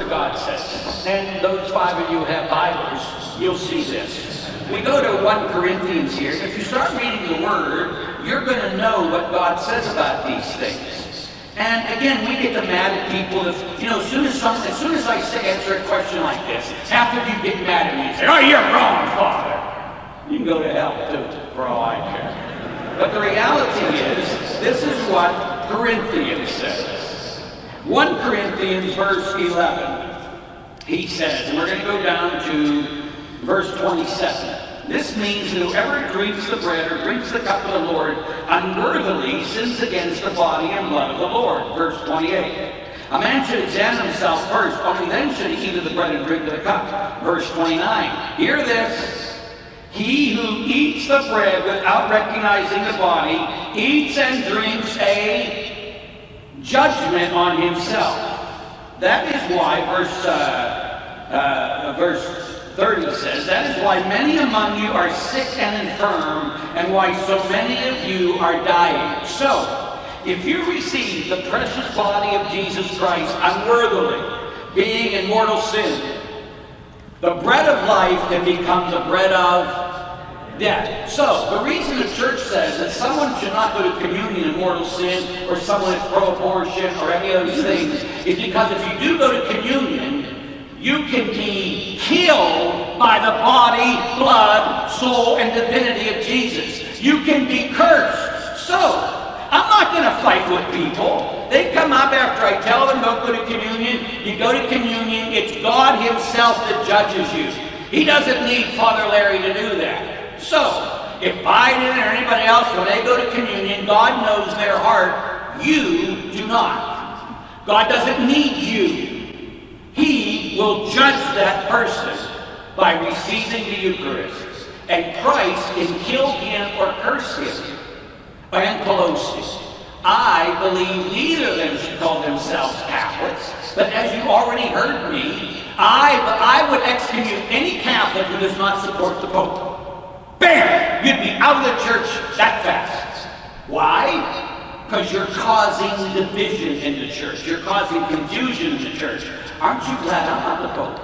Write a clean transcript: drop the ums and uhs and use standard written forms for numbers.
of God says. And those 5 of you who have Bibles, you'll see this. We go to 1 Corinthians here. If you start reading the Word, you're going to know what God says about these things. And again, we get mad at people if, as soon as I answer a question like this, half of you get mad at me and say, "Oh, you're wrong, Father." You can go to hell too, for all I care. But the reality is, this is what Corinthians says. 1 Corinthians verse 11. He says, and we're going to go down to verse 27. This means that whoever drinks the bread or drinks the cup of the Lord unworthily sins against the body and blood of the Lord. Verse 28. A man should examine himself first, only then should he eat of the bread and drink of the cup. Verse 29. Hear this. He who eats the bread without recognizing the body eats and drinks a judgment on himself. That is why verse 30 says, that is why many among you are sick and infirm, and why so many of you are dying. So, if you receive the precious body of Jesus Christ unworthily, being in mortal sin, the bread of life can become the bread of death. So, the reason the church says that someone should not go to communion in mortal sin, or someone is pro-abortion, or any of those things, is because if you do go to communion, you can be killed by the body, blood, soul, and divinity of Jesus. You can be cursed. So, I'm not going to fight with people. They come up after I tell them don't go to communion. You go to communion, it's God himself that judges you. He doesn't need Father Larry to do that. So, if Biden or anybody else, when they go to communion, God knows their heart. You do not. God doesn't need you. He will judge that person by receiving the Eucharist. And Christ can kill him or curse him. And Pelosi. I believe neither of them should call themselves Catholics. But as you already heard me, I would excommunicate any Catholic who does not support the Pope. Bam! You'd be out of the church that fast. Why? Because you're causing division in the church. You're causing confusion in the church. Aren't you glad I'm not the Pope?